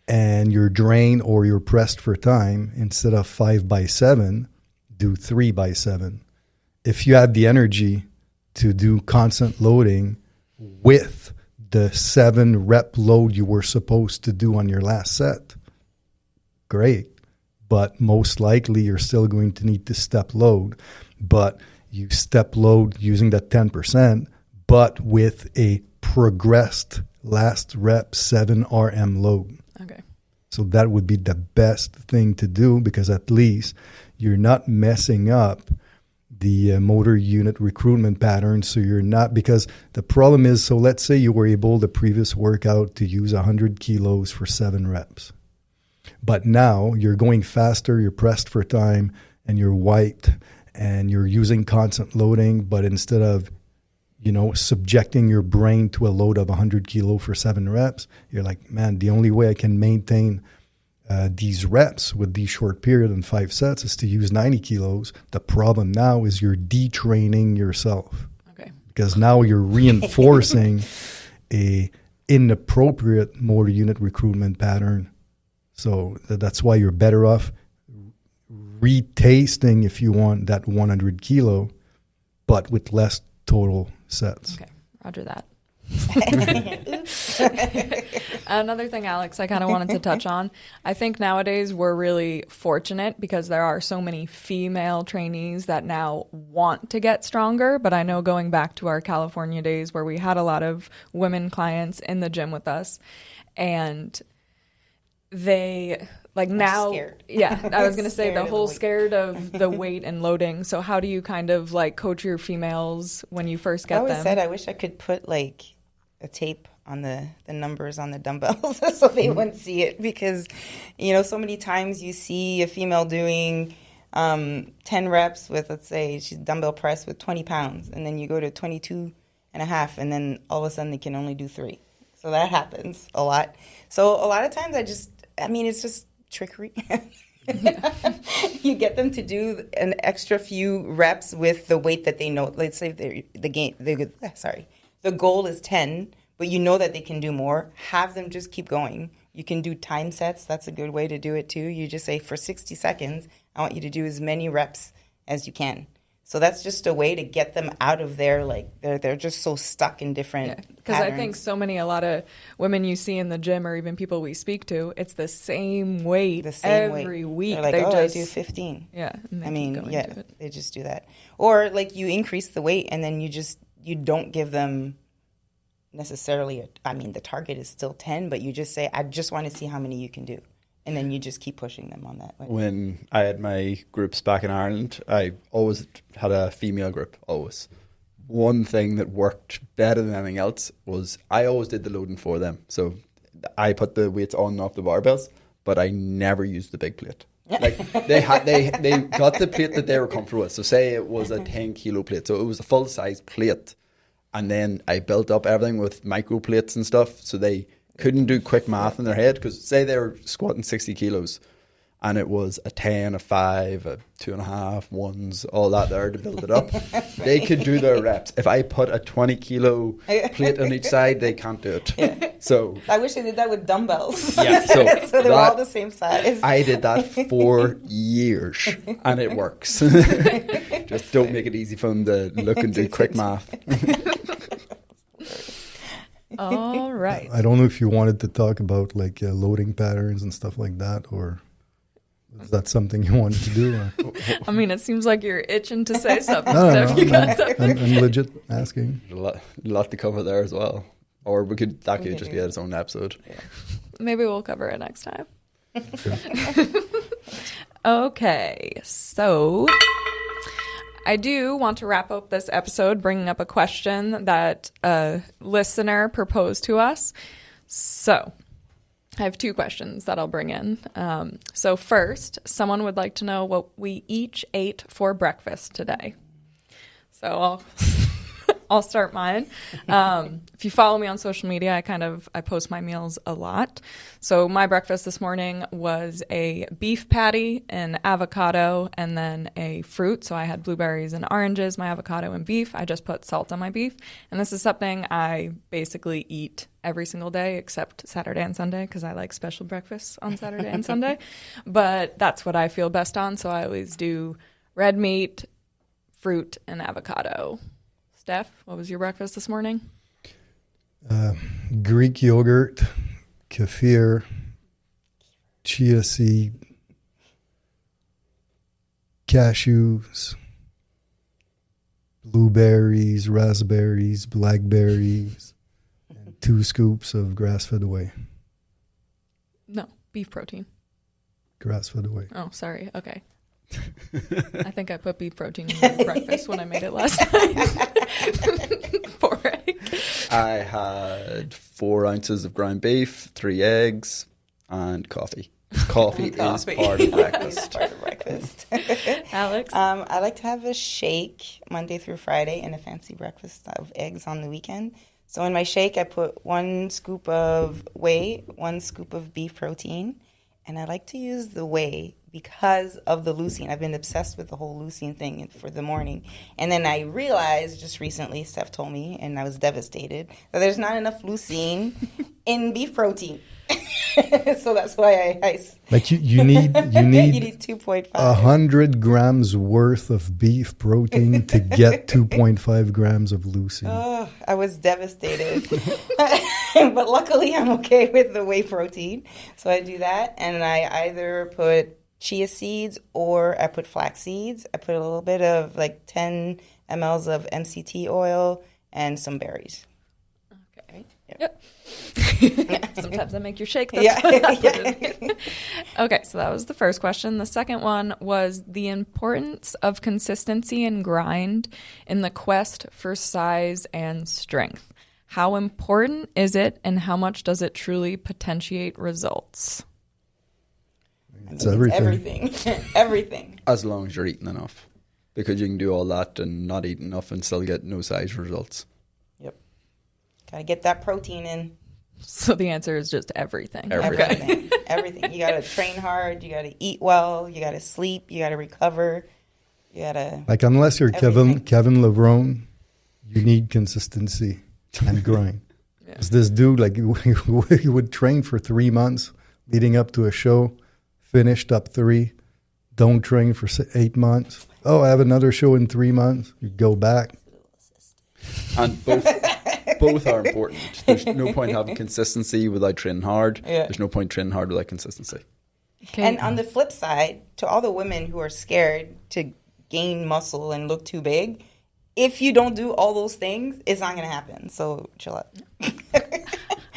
Speaker 3: and you're drained or you're pressed for time. Instead of 5x7, do 3x7. If you have the energy to do constant loading with the 7 rep load you were supposed to do on your last set, great. But most likely you're still going to need to step load. But you step load using that 10%, but with a progressed last rep 7 RM load.
Speaker 1: Okay.
Speaker 3: So that would be the best thing to do, because at least you're not messing up the motor unit recruitment pattern. So you're not, because the problem is, so let's say you were able the previous workout to use 100 kilos for 7 reps. But now you're going faster, you're pressed for time, and you're wiped, and you're using constant loading, but instead of, subjecting your brain to a load of 100 kilo for 7 reps, you're like, man, the only way I can maintain these reps with these short period and 5 sets is to use 90 kilos. The problem now is you're detraining yourself.
Speaker 1: Okay.
Speaker 3: Because now you're reinforcing a inappropriate motor unit recruitment pattern. So that's why you're better off retasting, if you want, that 100 kilo, but with less total sets.
Speaker 1: Okay, roger that. Another thing, Alex, I kind of wanted to touch on. I think nowadays we're really fortunate because there are so many female trainees that now want to get stronger. But I know going back to our California days where we had a lot of women clients in the gym with us, and they now
Speaker 4: scared.
Speaker 1: Yeah, I was going to say the whole
Speaker 4: weight.
Speaker 1: Scared of the weight and loading. So how do you kind of like coach your females when you first get
Speaker 4: I always
Speaker 1: them?
Speaker 4: said I wish I could put like a tape on the numbers on the dumbbells so they wouldn't see it, because so many times you see a female doing 10 reps with, let's say she's dumbbell press with 20 pounds, and then you go to 22 and a half, and then all of a sudden they can only do 3. So that happens a lot. So a lot of times it's just trickery. You get them to do an extra few reps with the weight that they know. Let's say the goal is 10, but you know that they can do more. Have them just keep going. You can do time sets. That's a good way to do it too. You just say, for 60 seconds, I want you to do as many reps as you can. So that's just a way to get them out of their, they're just so stuck in different
Speaker 1: because I think a lot of women you see in the gym, or even people we speak to, it's the same weight every week.
Speaker 4: They're like, I do 15.
Speaker 1: Yeah.
Speaker 4: They just do that. Or you increase the weight, and then you don't give them necessarily the target is still 10, but you just say, I just want to see how many you can do. And then you just keep pushing them on that.
Speaker 2: When I had my groups back in Ireland, I always had a female group, always. One thing that worked better than anything else was I always did the loading for them. So I put the weights on and off the barbells, but I never used the big plate. They got the plate that they were comfortable with. So say it was a 10 kilo plate, so it was a full size plate, and then I built up everything with micro plates and stuff, so they couldn't do quick math in their head, because say they were squatting 60 kilos and it was a 10, a 5, a 2.5, ones, all that there to build it up. They could do their reps. If I put a 20 kilo plate on each side, they can't do it.
Speaker 4: Yeah.
Speaker 2: So
Speaker 4: I wish they did that with dumbbells.
Speaker 2: Yeah,
Speaker 4: so they're all the same size.
Speaker 2: I did that for years, and it works. Just don't make it easy for them to look and do quick math.
Speaker 1: All right.
Speaker 3: I don't know if you wanted to talk about loading patterns and stuff like that, or is that something you wanted to do?
Speaker 1: It seems like you're itching to say something.
Speaker 3: No,
Speaker 1: Steph.
Speaker 3: I'm legit asking.
Speaker 2: A lot to cover there as well. Or that could just be its own episode.
Speaker 4: Yeah.
Speaker 1: Maybe we'll cover it next time. Okay, so I do want to wrap up this episode bringing up a question that a listener proposed to us. So I have 2 questions that I'll bring in. So first, someone would like to know what we each ate for breakfast today. So I'll start mine. If you follow me on social media, I post my meals a lot. So my breakfast this morning was a beef patty, an avocado, and then a fruit. So I had blueberries and oranges, my avocado and beef. I just put salt on my beef. And this is something I basically eat every single day except Saturday and Sunday, because I like special breakfasts on Saturday and Sunday. But that's what I feel best on. So I always do red meat, fruit, and avocado. Steph, what was your breakfast this morning?
Speaker 3: Greek yogurt, kefir, chia seed, cashews, blueberries, raspberries, blackberries, and 2 scoops of grass-fed whey.
Speaker 1: No, beef protein.
Speaker 3: Grass-fed whey.
Speaker 1: Oh, sorry. Okay. I think I put beef protein in my breakfast when I made it last night. 4 eggs.
Speaker 2: I had 4 ounces of ground beef, 3 eggs, and coffee. Coffee is part of breakfast.
Speaker 1: Alex?
Speaker 4: I like to have a shake Monday through Friday and a fancy breakfast of eggs on the weekend. So in my shake, I put 1 scoop of whey, 1 scoop of beef protein. And I like to use the whey because of the leucine. I've been obsessed with the whole leucine thing for the morning. And then I realized just recently, Steph told me, and I was devastated, that there's not enough leucine in beef protein. So that's why I
Speaker 3: like you need
Speaker 4: you need 2.5.
Speaker 3: 100 grams worth of beef protein to get 2.5 grams of leucine.
Speaker 4: Oh, I was devastated. But luckily I'm okay with the whey protein. So I do that, and I either put chia seeds or I put flax seeds. I put a little bit of like 10 mLs of MCT oil and some berries.
Speaker 1: Okay. Yep. Sometimes I make your shake. That's
Speaker 4: Yeah.
Speaker 1: what I put in. Okay, so that was the first question. The second one was the importance of consistency and grind in the quest for size and strength. How important is it, and how much does it truly potentiate results?
Speaker 3: It's everything.
Speaker 4: It's everything.
Speaker 2: As long as you're eating enough. Because you can do all that and not eat enough and still get no size results.
Speaker 4: Yep. Gotta get that protein in.
Speaker 1: So the answer is just everything.
Speaker 4: Everything. Everything. You gotta train hard. You gotta eat well. You gotta sleep. You gotta recover. You gotta.
Speaker 3: Like, unless you're
Speaker 4: everything.
Speaker 3: Kevin Levrone, you need consistency and grind. Because this dude, like, he would train for 3 months leading up to a show, finished up 3, don't train for 8 months. Oh, I have another show in 3 months. You go back.
Speaker 2: And both are important. There's no point having consistency without training hard.
Speaker 4: Yeah.
Speaker 2: There's no point training hard without consistency.
Speaker 1: Okay.
Speaker 4: And on the flip side, to all the women who are scared to gain muscle and look too big, if you don't do all those things, it's not going to happen. So chill out.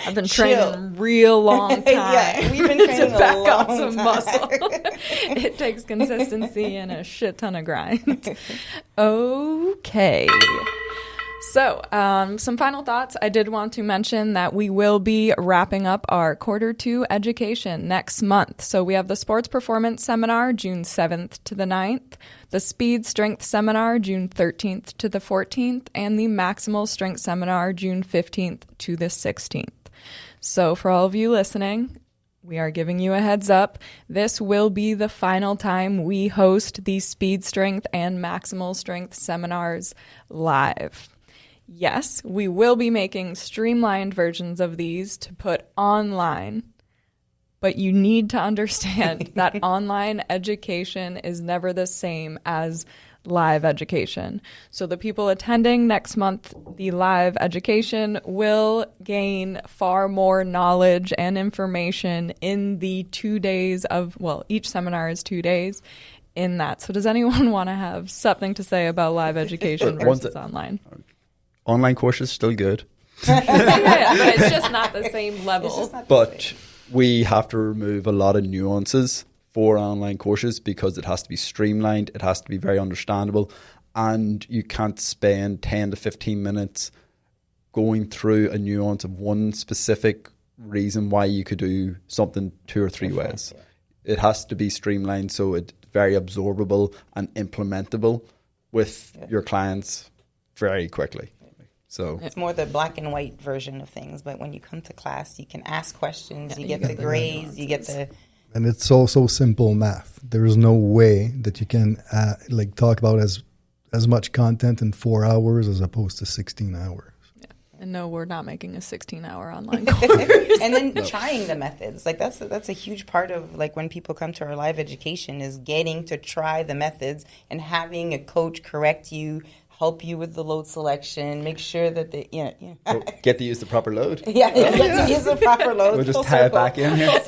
Speaker 1: I've been training a real long time.
Speaker 4: Yeah, we've been training
Speaker 1: to back
Speaker 4: a long
Speaker 1: up some
Speaker 4: time.
Speaker 1: muscle. It takes consistency and a shit ton of grind. Okay. So, some final thoughts. I did want to mention that we will be wrapping up our Q2 education next month. So we have the Sports Performance Seminar, June 7th to the 9th, the Speed Strength Seminar, June 13th to the 14th, and the Maximal Strength Seminar, June 15th to the 16th. So for all of you listening, we are giving you a heads up. This will be the final time we host the Speed Strength and Maximal Strength seminars live. Yes, we will be making streamlined versions of these to put online, but you need to understand that online education is never the same as live education. So the people attending next month, the live education, will gain far more knowledge and information in the 2 days of, well, each seminar is 2 days in that. So does anyone want to have something to say about live education versus online?
Speaker 2: Online course is still good.
Speaker 1: Yeah, but it's just not the same level.
Speaker 2: But we have to remove a lot of nuances for online courses because it has to be streamlined, it has to be very understandable, and you can't spend 10 to 15 minutes going through a nuance of one specific reason why you could do something 2 or 3 ways. It has to be streamlined so it's very absorbable and implementable with your clients very quickly. So
Speaker 4: it's more the black and white version of things, but when you come to class, you can ask questions, you get the grades, you get the...
Speaker 3: And it's also simple math. There's no way that you can talk about as much content in 4 hours as opposed to 16 hours.
Speaker 1: Yeah. And no, we're not making a 16-hour online course.
Speaker 4: And then trying the methods. Like that's a huge part of like when people come to our live education is getting to try the methods and having a coach correct you, help you with the load selection, make sure that they,
Speaker 2: get to use the proper load.
Speaker 4: Yeah, get to use the proper load.
Speaker 2: We'll just tie it back in here.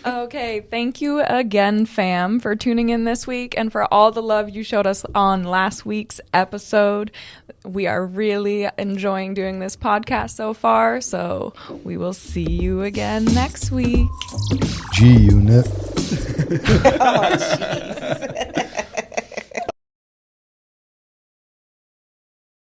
Speaker 1: Okay, thank you again, fam, for tuning in this week and for all the love you showed us on last week's episode. We are really enjoying doing this podcast so far, so we will see you again next week.
Speaker 3: G-Unit.
Speaker 4: Oh, jeez.